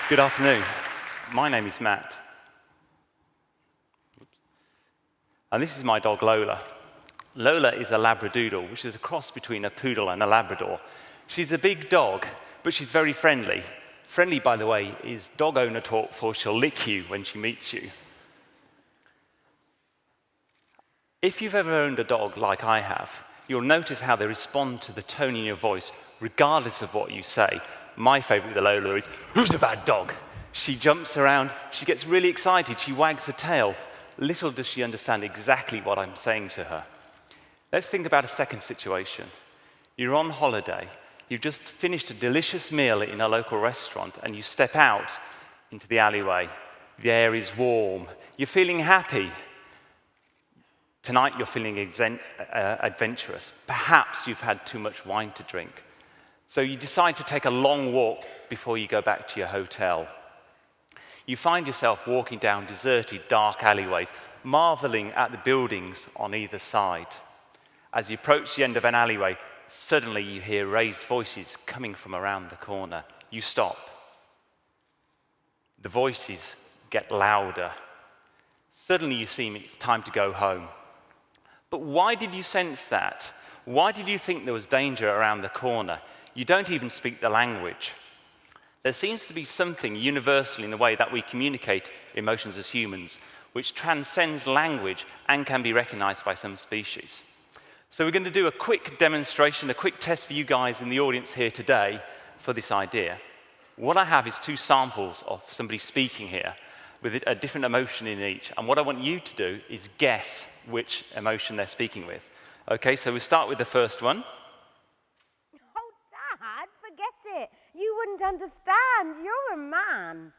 Good afternoon. My name is Matt. And this is my dog, Lola. Lola is a Labradoodle, which is a cross between a poodle and a Labrador. She's a big dog, but she's very friendly. Friendly, by the way, is dog owner talk for she'll lick you when she meets you. If you've ever owned a dog like I have, you'll notice how they respond to the tone in your voice, regardless of what you say. My favorite with Lola is, "Who's a bad dog?" She jumps around, she gets really excited, she wags her tail. Little does she understand exactly what I'm saying to her. Let's think about a second situation. You're on holiday, you've just finished a delicious meal in a local restaurant, and you step out into the alleyway. The air is warm, you're feeling happy. Tonight you're feeling adventurous. Perhaps you've had too much wine to drink. So you decide to take a long walk before you go back to your hotel. You find yourself walking down deserted, dark alleyways, marveling at the buildings on either side. As you approach the end of an alleyway, suddenly you hear raised voices coming from around the corner. You stop. The voices get louder. Suddenly you see it's time to go home. But why did you sense that? Why did you think there was danger around the corner? You don't even speak the language. There seems to be something universal in the way that we communicate emotions as humans, which transcends language and can be recognized by some species. So we're going to do a quick demonstration, a quick test for you guys in the audience here today for this idea. What I have is two samples of somebody speaking here with a different emotion in each. And what I want you to do is guess which emotion they're speaking with. Okay, so we'll start with the first one. You wouldn't understand. You're a man.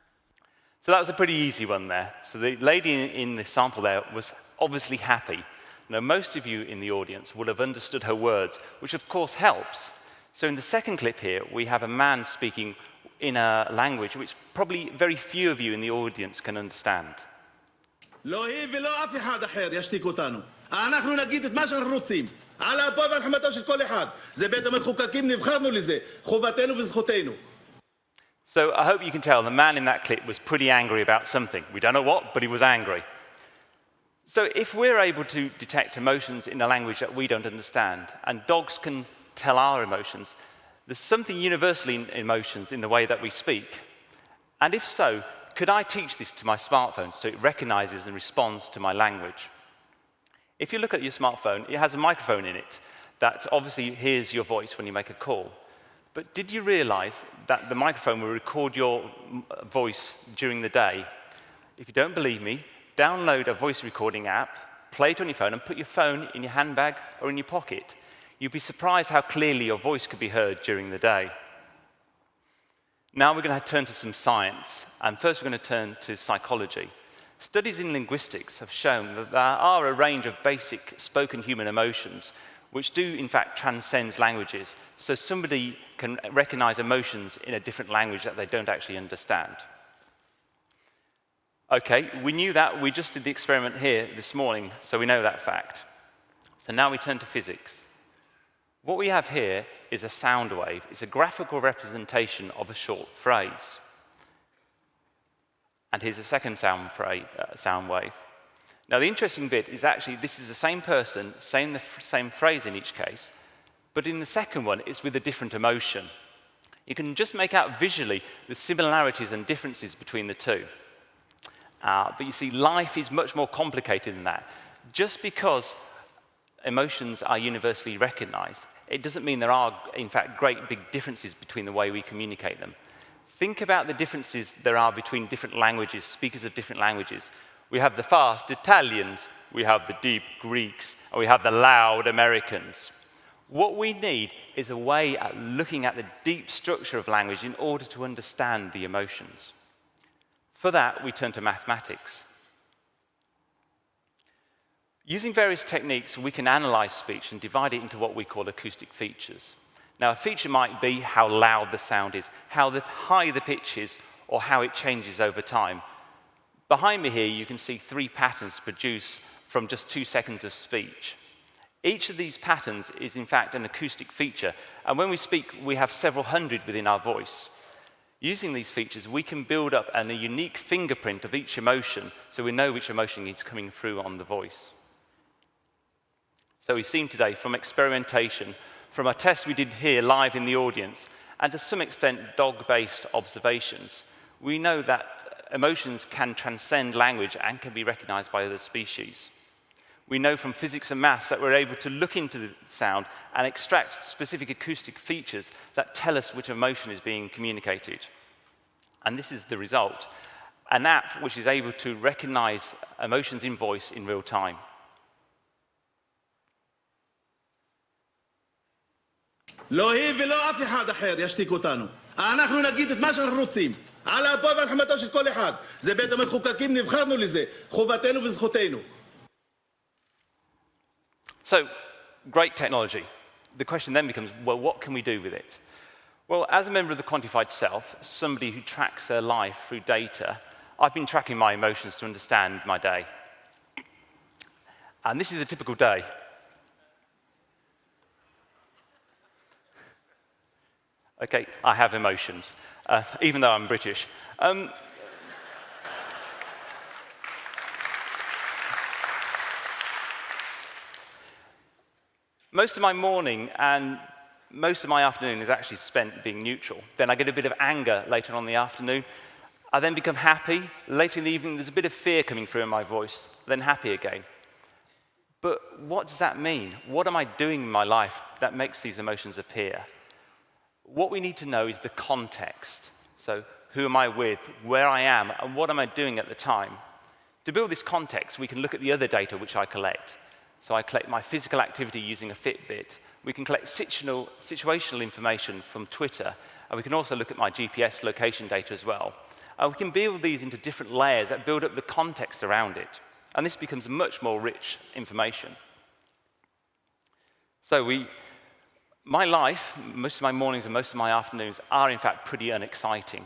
So that was a pretty easy one there. So the lady in the sample there was obviously happy. Now, most of you in the audience would have understood her words, which of course helps. So in the second clip here, we have a man speaking in a language which probably very few of you in the audience can understand. על אפו ועל חמתו של כל אחד. זה בית המחוקקים, נבחרנו לזה. חובתנו וזכותנו. So I hope you can tell the man in that clip was pretty angry about something. We don't know what, but he was angry. So if we're able to detect emotions in a language that we don't understand, and dogs can tell our emotions, there's something universal in emotions in the way that we speak. And if so, could I teach this to my smartphone so it recognizes and responds to my language? If you look at your smartphone, it has a microphone in it that obviously hears your voice when you make a call. But did you realize that the microphone will record your voice during the day? If you don't believe me, download a voice recording app, play it on your phone, and put your phone in your handbag or in your pocket. You'd be surprised how clearly your voice could be heard during the day. Now we're going to turn to some science. And first we're going to turn to psychology. Studies in linguistics have shown that there are a range of basic spoken human emotions which do, in fact, transcend languages. So somebody can recognize emotions in a different language that they don't actually understand. Okay, we knew that. We just did the experiment here this morning, so we know that fact. So now we turn to physics. What we have here is a sound wave. It's a graphical representation of a short phrase. And here's a second sound wave. Now, the interesting bit is actually this is the same person, same phrase in each case, but in the second one, it's with a different emotion. You can just make out visually the similarities and differences between the two. But you see, life is much more complicated than that. Just because emotions are universally recognized, it doesn't mean there are, in fact, great big differences between the way we communicate them. Think about the differences there are between different languages, speakers of different languages. We have the fast Italians, we have the deep Greeks, and we have the loud Americans. What we need is a way at looking at the deep structure of language in order to understand the emotions. For that, we turn to mathematics. Using various techniques, we can analyze speech and divide it into what we call acoustic features. Now, a feature might be how loud the sound is, how high the pitch is, or how it changes over time. Behind me here, you can see 3 patterns produced from just 2 seconds of speech. Each of these patterns is, in fact, an acoustic feature, and when we speak, we have several hundred within our voice. Using these features, we can build up a unique fingerprint of each emotion so we know which emotion is coming through on the voice. So we've seen today from experimentation, from a test we did here live in the audience, and to some extent dog-based observations, we know that emotions can transcend language and can be recognized by other species. We know from physics and maths that we're able to look into the sound and extract specific acoustic features that tell us which emotion is being communicated. And this is the result, an app which is able to recognize emotions in voice in real time. לא היא ולא אף אחד אחר ישתיק אותנו. אנחנו נגיד את מה שאנחנו רוצים. על אפו ועל חמתו של כל אחד. זה בית המחוקקים, נבחרנו לזה. חובתנו וזכותנו. So, great technology. The question then becomes, well, what can we do with it? Well, as a member of the quantified self, somebody who tracks their life through data, I've been tracking my emotions to understand my day. And this is a typical day. Okay, I have emotions, even though I'm British. Most of my morning and most of my afternoon is actually spent being neutral. Then I get a bit of anger later on in the afternoon. I then become happy. Later in the evening, there's a bit of fear coming through in my voice, then happy again. But what does that mean? What am I doing in my life that makes these emotions appear? What we need to know is the context. So who am I with, where I am, and what am I doing at the time? To build this context, we can look at the other data which I collect. So I collect my physical activity using a Fitbit. We can collect situational information from Twitter. And we can also look at my GPS location data as well. And we can build these into different layers that build up the context around it. And this becomes much more rich information. So my life, most of my mornings and most of my afternoons are in fact pretty unexciting.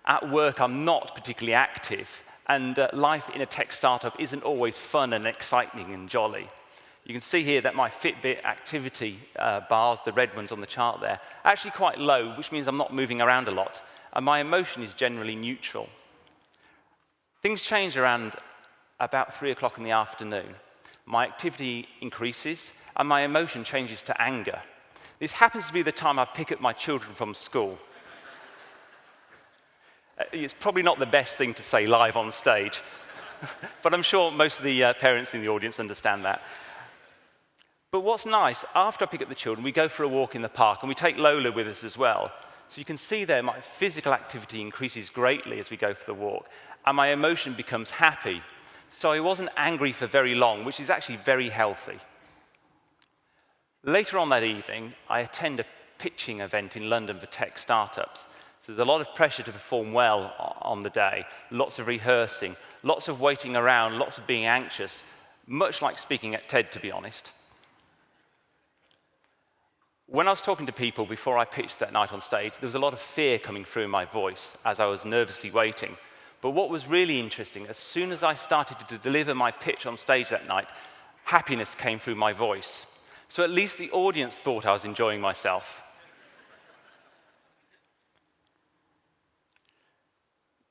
At work, I'm not particularly active. And life in a tech startup isn't always fun and exciting and jolly. You can see here that my Fitbit activity bars, the red ones on the chart there, are actually quite low, which means I'm not moving around a lot. And my emotion is generally neutral. Things change around about 3 o'clock in the afternoon. My activity increases, and my emotion changes to anger. This happens to be the time I pick up my children from school. It's probably not the best thing to say live on stage, but I'm sure most of the parents in the audience understand that. But what's nice, after I pick up the children, we go for a walk in the park, and we take Lola with us as well. So you can see there my physical activity increases greatly as we go for the walk, and my emotion becomes happy. So I wasn't angry for very long, which is actually very healthy. Later on that evening, I attend a pitching event in London for tech startups. So there's a lot of pressure to perform well on the day, lots of rehearsing, lots of waiting around, lots of being anxious, much like speaking at TED, to be honest. When I was talking to people before I pitched that night on stage, there was a lot of fear coming through in my voice as I was nervously waiting. But what was really interesting, as soon as I started to deliver my pitch on stage that night, happiness came through my voice. So at least the audience thought I was enjoying myself.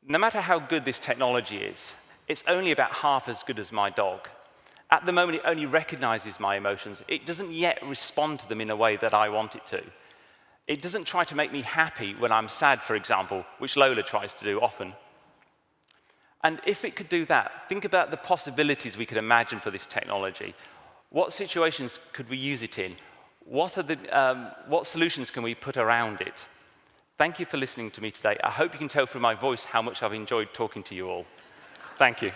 No matter how good this technology is, it's only about half as good as my dog. At the moment, it only recognizes my emotions. It doesn't yet respond to them in a way that I want it to. It doesn't try to make me happy when I'm sad, for example, which Lola tries to do often. And if it could do that, think about the possibilities we could imagine for this technology. What situations could we use it in? What solutions can we put around it? Thank you for listening to me today. I hope you can tell through my voice how much I've enjoyed talking to you all. Thank you.